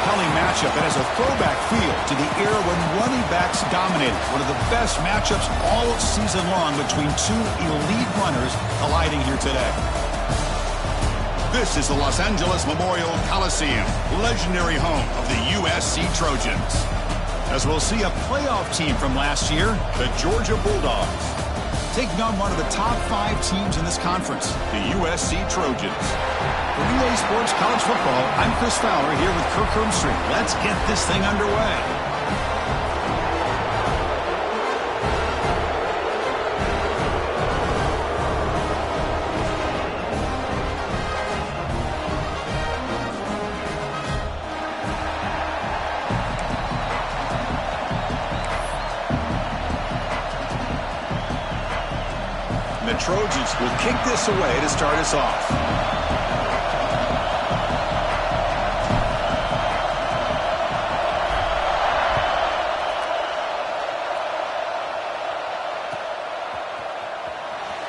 compelling matchup that has a throwback feel to the era when running backs dominated. One of the best matchups all season long between two elite runners colliding here today. This is the Los Angeles Memorial Coliseum, legendary home of the USC Trojans. As we'll see a playoff team from last year, the Georgia Bulldogs, taking on one of the top 5 teams in this conference, the USC Trojans. For EA Sports College Football, I'm Chris Fowler here with Kirk Hermstreet. Let's get this thing underway. The Trojans will kick this away to start us off.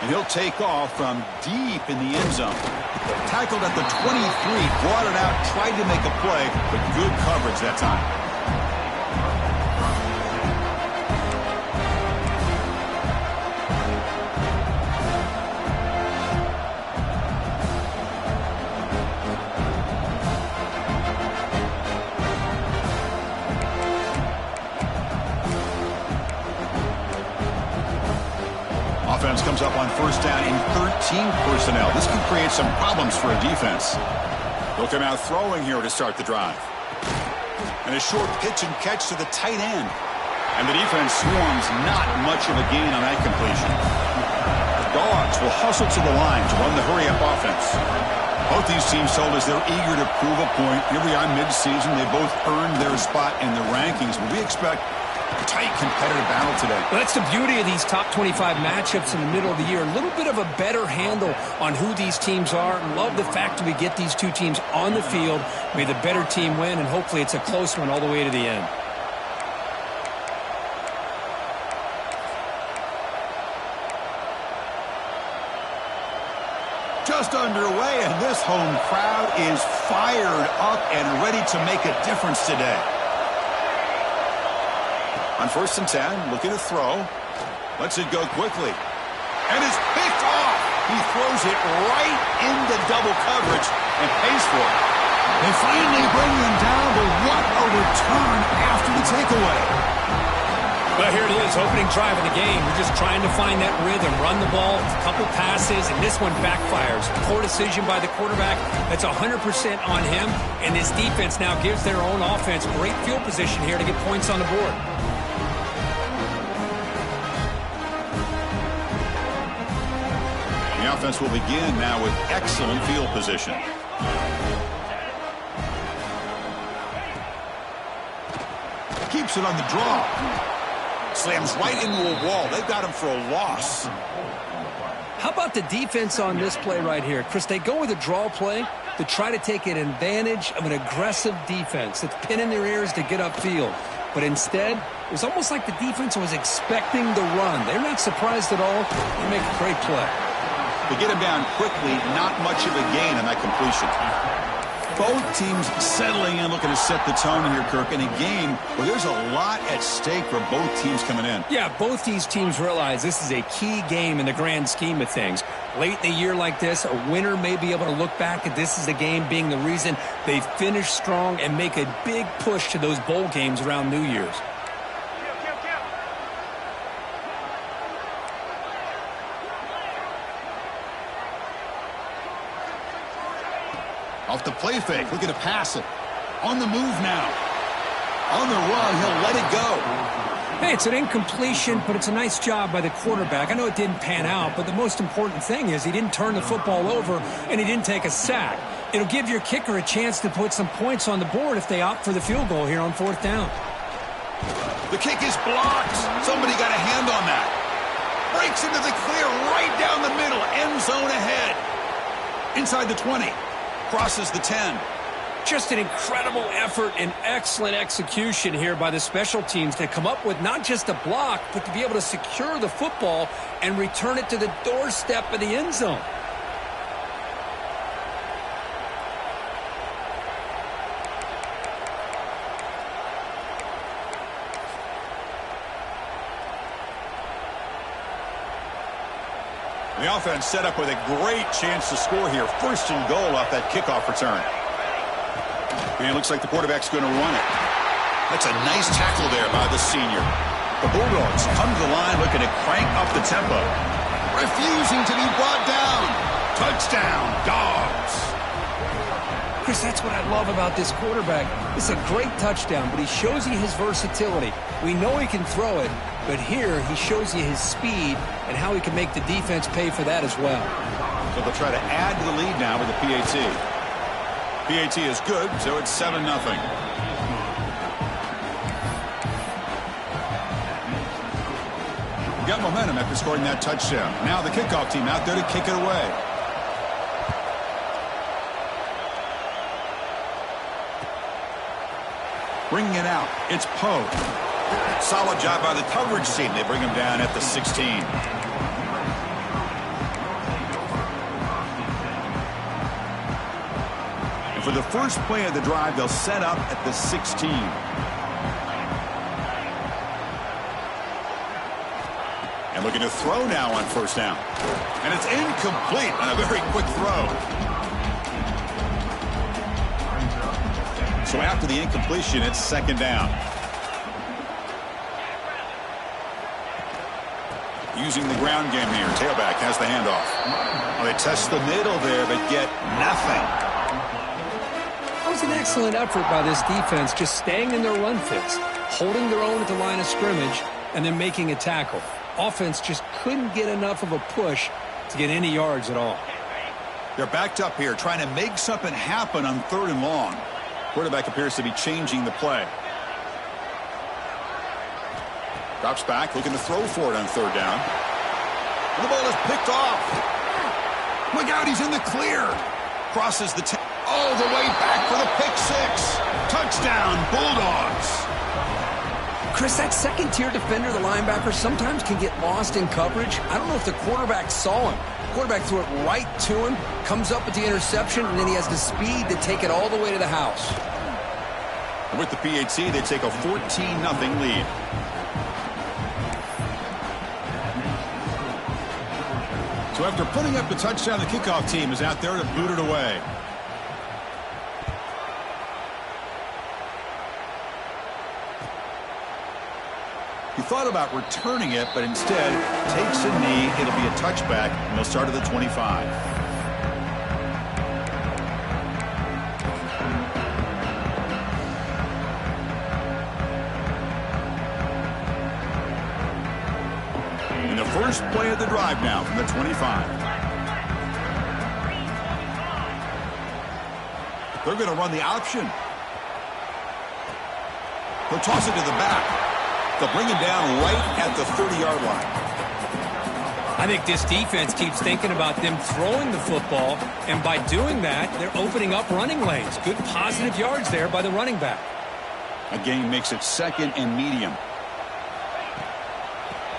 And he'll take off from deep in the end zone. Tackled at the 23, brought it out, tried to make a play, but good coverage that time. Offense comes up on first down in 13 personnel. This can create some problems for a defense. They'll come out throwing here to start the drive. And a short pitch and catch to the tight end. And the defense swarms not much of a gain on that completion. The Dogs will hustle to the line to run the hurry-up offense. Both these teams told us they're eager to prove a point. Here we are mid-season. They both earned their spot in the rankings, but we expect a tight competitive battle today. Well, that's the beauty of these top 25 matchups in the middle of the year. A little bit of a better handle on who these teams are. Love the fact that we get these two teams on the field. May the better team win, and hopefully it's a close one all the way to the end. Just underway, and this home crowd is fired up and ready to make a difference today. On first and 10, looking to throw. Lets it go quickly. And is picked off. He throws it right into double coverage and pays for it. They finally bring him down, but what a return after the takeaway. Well, here it is, opening drive of the game. We're just trying to find that rhythm, run the ball, a couple passes, and this one backfires. Poor decision by the quarterback. That's 100% on him, and this defense now gives their own offense great field position here to get points on the board. The offense will begin now with excellent field position. Keeps it on the draw. Slams right into a wall. They've got him for a loss. How about the defense on this play right here? Chris, they go with a draw play to try to take an advantage of an aggressive defense that's pinning their ears to get upfield. But instead, it was almost like the defense was expecting the run. They're not surprised at all. They make a great play. They get him down quickly, not much of a gain on that completion. Both teams settling in, looking to set the tone here, Kirk, in a game where there's a lot at stake for both teams coming in. Yeah, both these teams realize this is a key game in the grand scheme of things. Late in the year like this, a winner may be able to look back at this as a game being the reason they finish strong and make a big push to those bowl games around New Year's. Off the play fake, looking to pass it. On the move now. On the run, he'll let it go. Hey, it's an incompletion, but it's a nice job by the quarterback. I know it didn't pan out, but the most important thing is he didn't turn the football over and he didn't take a sack. It'll give your kicker a chance to put some points on the board if they opt for the field goal here on fourth down. The kick is blocked. Somebody got a hand on that. Breaks into the clear right down the middle. End zone ahead. Inside the 20. Crosses the 10. Just an incredible effort and excellent execution here by the special teams to come up with not just a block, but to be able to secure the football and return it to the doorstep of the end zone. The offense set up with a great chance to score here. First and goal off that kickoff return. And it looks like the quarterback's going to run it. That's a nice tackle there by the senior. The Bulldogs come to the line looking to crank up the tempo. Refusing to be brought down. Touchdown, Dogs. Chris, that's what I love about this quarterback. It's a great touchdown, but he shows you his versatility. We know he can throw it, but here he shows you his speed and how he can make the defense pay for that as well. So they'll try to add to the lead now with the PAT. PAT is good, so it's 7-0. Got momentum after scoring that touchdown. Now the kickoff team out there to kick it away. Bringing it out, it's Poe. Solid job by the coverage team. They bring him down at the 16. And for the first play of the drive, they'll set up at the 16. And looking to throw now on first down. And it's incomplete on a very quick throw. So after the incompletion, it's second down. Using the ground game here. Tailback has the handoff. Well, they test the middle there, but get nothing. That was an excellent effort by this defense, just staying in their run fits, holding their own at the line of scrimmage, and then making a tackle. Offense just couldn't get enough of a push to get any yards at all. They're backed up here, trying to make something happen on 3rd and long. Quarterback appears to be changing the play. Drops back, looking to throw for it on 3rd down. And the ball is picked off. Look out, he's in the clear. Crosses the 10. All the way back for the pick 6. Touchdown, Bulldogs. Chris, that second-tier defender, the linebacker, sometimes can get lost in coverage. I don't know if the quarterback saw him. Quarterback threw it right to him, comes up with the interception, and then he has the speed to take it all the way to the house. And with the PAT, they take a 14-0 lead. So after putting up the touchdown, the kickoff team is out there to boot it away. He thought about returning it, but instead takes a knee. It'll be a touchback, and they'll start at the 25. And the first play of the drive now from the 25. They're going to run the option. They'll toss it to the back. They'll bring him down right at the 30-yard line. I think this defense keeps thinking about them throwing the football, and by doing that, they're opening up running lanes. Good positive yards there by the running back. A gain makes it 2nd and medium.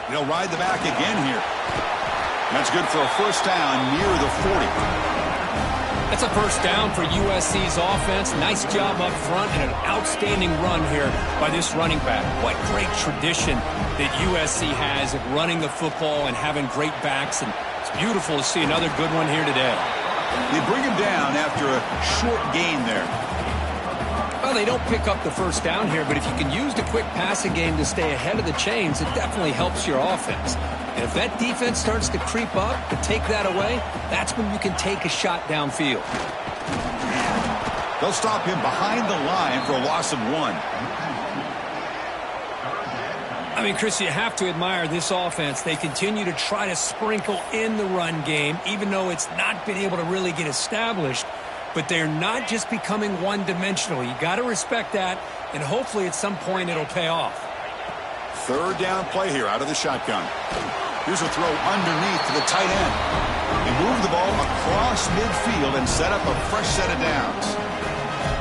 They'll ride the back again here. That's good for a first down near the 40. That's a first down for USC's offense. Nice job up front and an outstanding run here by this running back. What great tradition that USC has of running the football and having great backs. And it's beautiful to see another good one here today. They bring him down after a short gain there. Well, they don't pick up the first down here, but if you can use the quick passing game to stay ahead of the chains, it definitely helps your offense. And if that defense starts to creep up to take that away, that's when you can take a shot downfield. They'll stop him behind the line for a loss of 1. I mean, Chris, you have to admire this offense. They continue to try to sprinkle in the run game, even though it's not been able to really get established. But they're not just becoming one-dimensional. You got to respect that, and hopefully at some point it'll pay off. 3rd down play here out of the shotgun. Here's a throw underneath to the tight end. They move the ball across midfield and set up a fresh set of downs.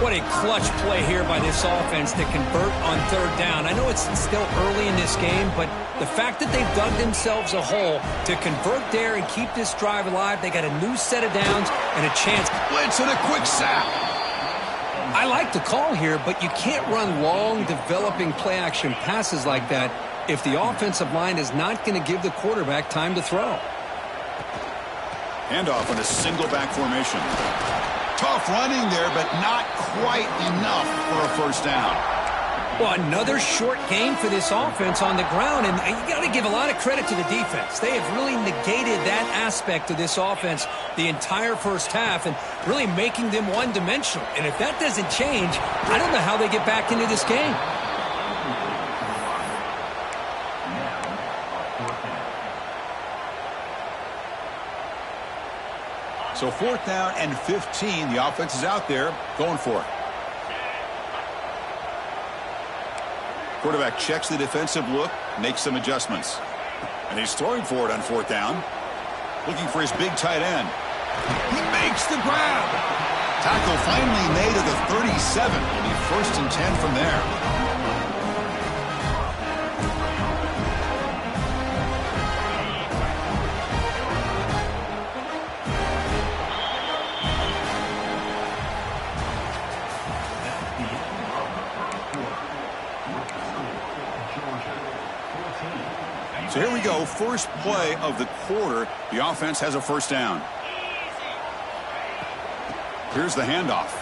What a clutch play here by this offense to convert on 3rd down. I know it's still early in this game, but the fact that they've dug themselves a hole to convert there and keep this drive alive, they got a new set of downs and a chance. Blitz and a quick sack. I like the call here, but you can't run long, developing play-action passes like that if the offensive line is not going to give the quarterback time to throw. Handoff in a single back formation. Tough running there, but not quite enough for a first down. Well, another short game for this offense on the ground, and you got to give a lot of credit to the defense. They have really negated that aspect of this offense the entire first half and really making them one-dimensional. And if that doesn't change, I don't know how they get back into this game. So 4th down and 15. The offense is out there going for it. Quarterback checks the defensive look, makes some adjustments. And he's throwing for it on 4th down. Looking for his big tight end. He makes the grab. Tackle finally made at the 37. It'll be 1st and 10 from there. So here we go, first play of the quarter. The offense has a first down. Here's the handoff.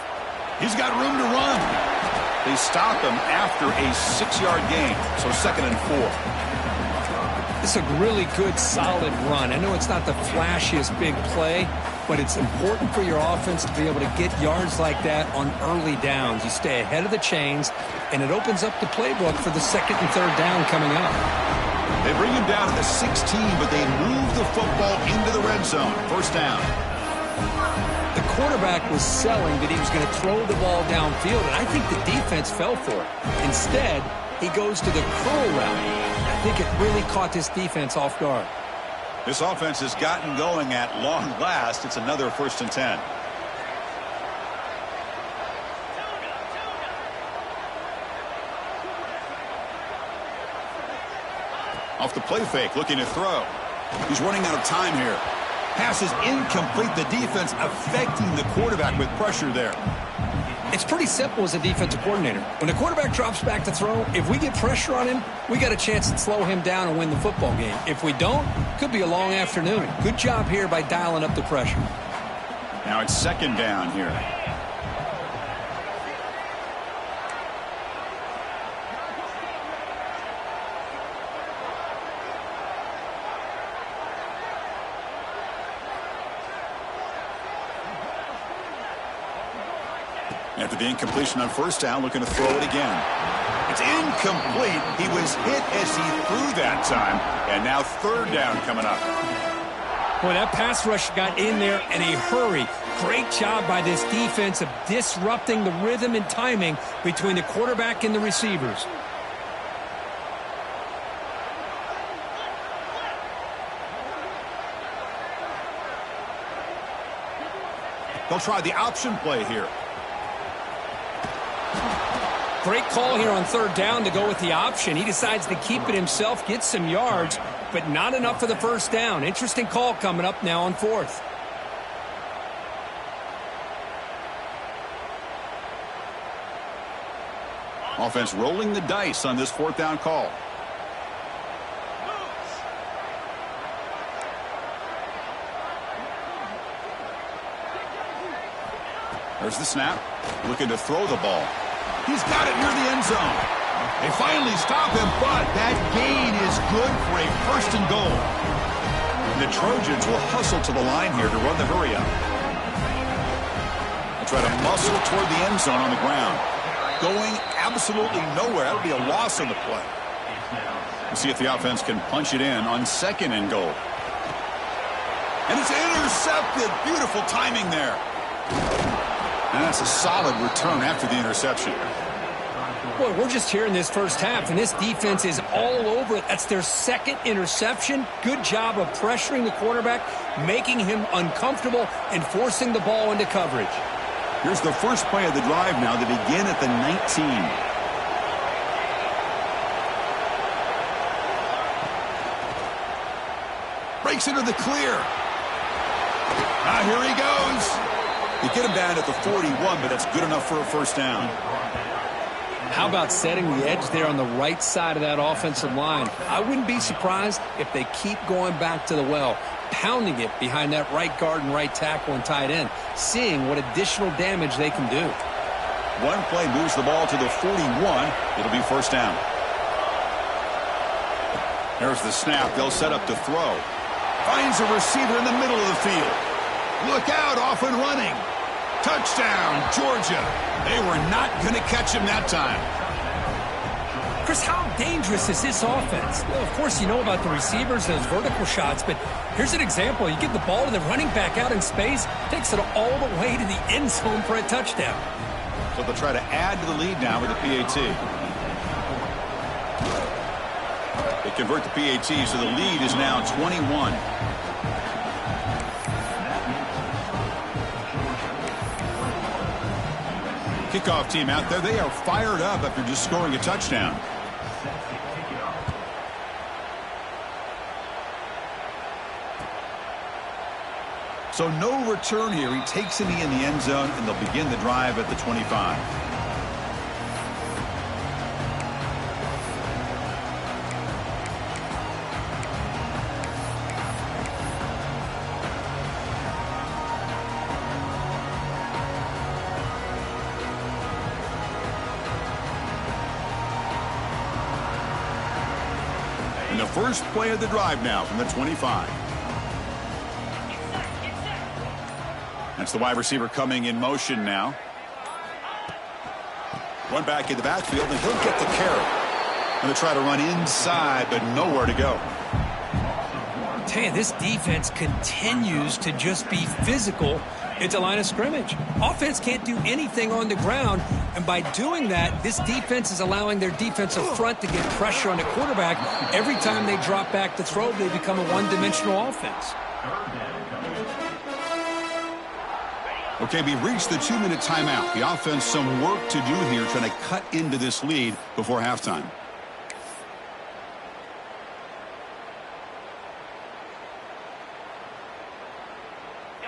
He's got room to run. They stop him after a 6-yard gain, so 2nd and 4. It's a really good, solid run. I know it's not the flashiest big play, but it's important for your offense to be able to get yards like that on early downs. You stay ahead of the chains, and it opens up the playbook for the 2nd and 3rd down coming up. They bring him down to the 16, but they move the football into the red zone. First down. The quarterback was selling that he was going to throw the ball downfield, and I think the defense fell for it. Instead, he goes to the curl route. I think it really caught this defense off guard. This offense has gotten going at long last. It's another 1st and 10. Off the play fake, looking to throw. He's running out of time here. Pass is incomplete. The defense affecting the quarterback with pressure there. It's pretty simple as a defensive coordinator. When the quarterback drops back to throw, if we get pressure on him, we got a chance to slow him down and win the football game. If we don't, could be a long afternoon. Good job here by dialing up the pressure. Now it's 2nd down here. After the incompletion on 1st down, looking to throw it again. It's incomplete. He was hit as he threw that time. And now 3rd down coming up. Boy, that pass rush got in there in a hurry. Great job by this defense of disrupting the rhythm and timing between the quarterback and the receivers. They'll try the option play here. Great call here on 3rd down to go with the option. He decides to keep it himself, get some yards, but not enough for the 1st down. Interesting call coming up now on 4th. Offense rolling the dice on this 4th down call. There's the snap. Looking to throw the ball. He's got it near the end zone. They finally stop him, but that gain is good for a 1st and goal. And the Trojans will hustle to the line here to run the hurry up. They'll try to muscle toward the end zone on the ground. Going absolutely nowhere. That'll be a loss on the play. We'll see if the offense can punch it in on 2nd and goal. And it's intercepted. Beautiful timing there. And that's a solid return after the interception. Boy, we're just here in this first half, and this defense is all over it. That's their 2nd interception. Good job of pressuring the quarterback, making him uncomfortable, and forcing the ball into coverage. Here's the first play of the drive now. They begin at the 19. Breaks into the clear. Now here he goes. You get him down at the 41, but that's good enough for a 1st down. How about setting the edge there on the right side of that offensive line? I wouldn't be surprised if they keep going back to the well, pounding it behind that right guard and right tackle and tight end, seeing what additional damage they can do. One play moves the ball to the 41. It'll be first down. There's the snap. They'll set up to throw. Finds a receiver in the middle of the field. Look out, off and running. Touchdown, Georgia. They were not going to catch him that time. Chris, how dangerous is this offense? Well, of course, you know about the receivers, those vertical shots, but here's an example. You give the ball to the running back out in space, takes it all the way to the end zone for a touchdown. So they'll try to add to the lead now with the PAT. They convert the PAT, so the lead is now 21. Kickoff team out there. They are fired up after just scoring a touchdown. So no return here. He takes it in the end zone, and they'll begin the drive at the 25. And the first play of the drive now from the 25. That's the wide receiver coming in motion now. Run back in the backfield, and he'll get the carry. Going to try to run inside, but nowhere to go. I tell you, this defense continues to just be physical at the line of scrimmage. Offense can't do anything on the ground, and by doing that, this defense is allowing their defensive front to get pressure on the quarterback. Every time they drop back to throw, they become a one-dimensional offense. Okay, we reached the 2-minute timeout. The offense some work to do here, trying to cut into this lead before halftime.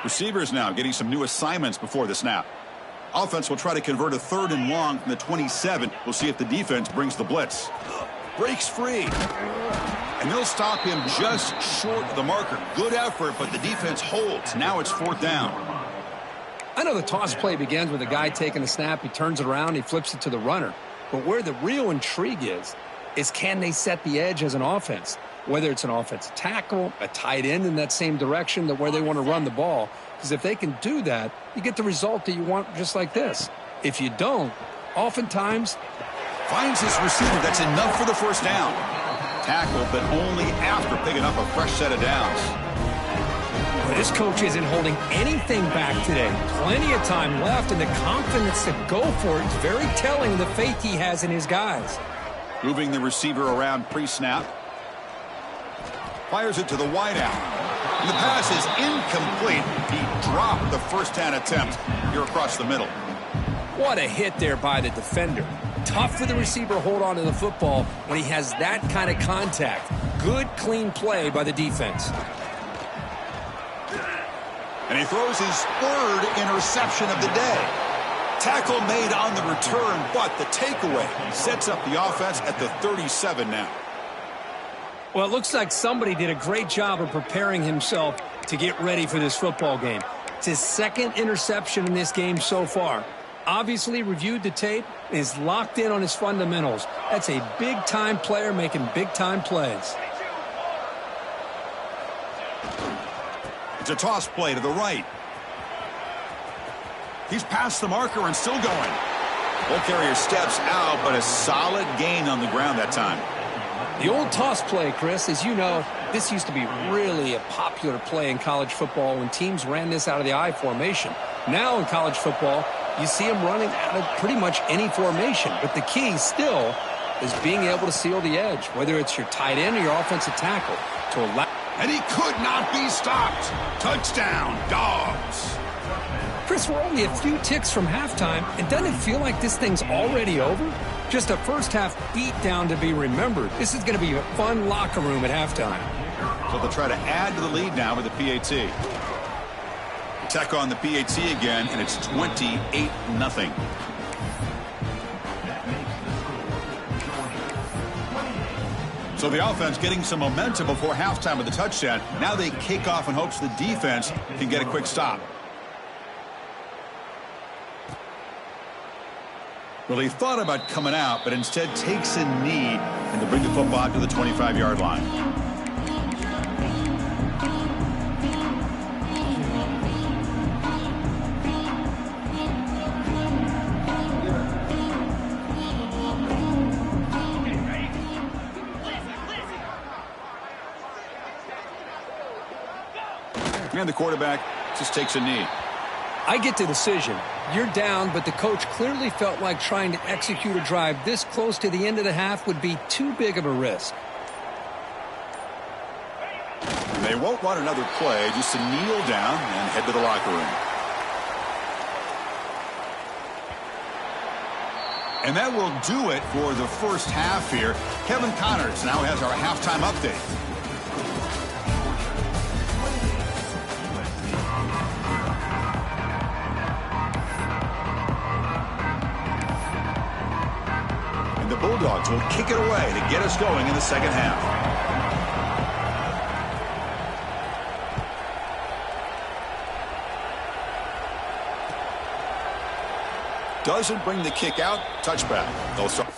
Receivers now getting some new assignments before the snap. Offense will try to convert a 3rd and long from the 27. We'll see if the defense brings the blitz. Breaks free. And they'll stop him just short of the marker. Good effort, but the defense holds. Now it's 4th down. I know the toss play begins with a guy taking the snap. He turns it around. He flips it to the runner. But where the real intrigue is can they set the edge as an offense? Whether it's an offensive tackle, a tight end in that same direction that where they want to run the ball. Because if they can do that, you get the result that you want just like this. If you don't, oftentimes... Finds his receiver. That's enough for the first down. Tackle, but only after picking up a fresh set of downs. This coach isn't holding anything back today. Plenty of time left, and the confidence to go for it is very telling of the faith he has in his guys. Moving the receiver around pre-snap. Fires it to the wideout. And the pass is incomplete. He dropped the first down attempt here across the middle. What a hit there by the defender. Tough for the receiver to hold on to the football when he has that kind of contact. Good, clean play by the defense. And he throws his 3rd interception of the day. Tackle made on the return, but the takeaway sets up the offense at the 37 now. Well, it looks like somebody did a great job of preparing himself to get ready for this football game. It's his 2nd interception in this game so far. Obviously reviewed the tape and is locked in on his fundamentals. That's a big-time player making big-time plays. It's a toss play to the right. He's past the marker and still going. Ball carrier steps out, but a solid gain on the ground that time. The old toss play, Chris, as you know, this used to be really a popular play in college football when teams ran this out of the I formation. Now in college football, you see them running out of pretty much any formation. But the key still is being able to seal the edge, whether it's your tight end or your offensive tackle, to allow. And he could not be stopped. Touchdown, Dogs. Chris, we're only a few ticks from halftime, and doesn't it feel like this thing's already over? Just a first-half beatdown to be remembered. This is going to be a fun locker room at halftime. So they'll try to add to the lead now with the PAT. Attack on the PAT again, and it's 28-0. So the offense getting some momentum before halftime with the touchdown. Now they kick off in hopes the defense can get a quick stop. Well, he thought about coming out, but instead takes a knee and to bring the football out to the 25-yard line. And the quarterback just takes a knee. I get the decision. You're down, but the coach clearly felt like trying to execute a drive this close to the end of the half would be too big of a risk. They won't want another play, just to kneel down and head to the locker room. And that will do it for the first half here. Kevin Connors now has our halftime update. The Bulldogs will kick it away to get us going in the second half. Doesn't bring the kick out. Touchback. They'll start.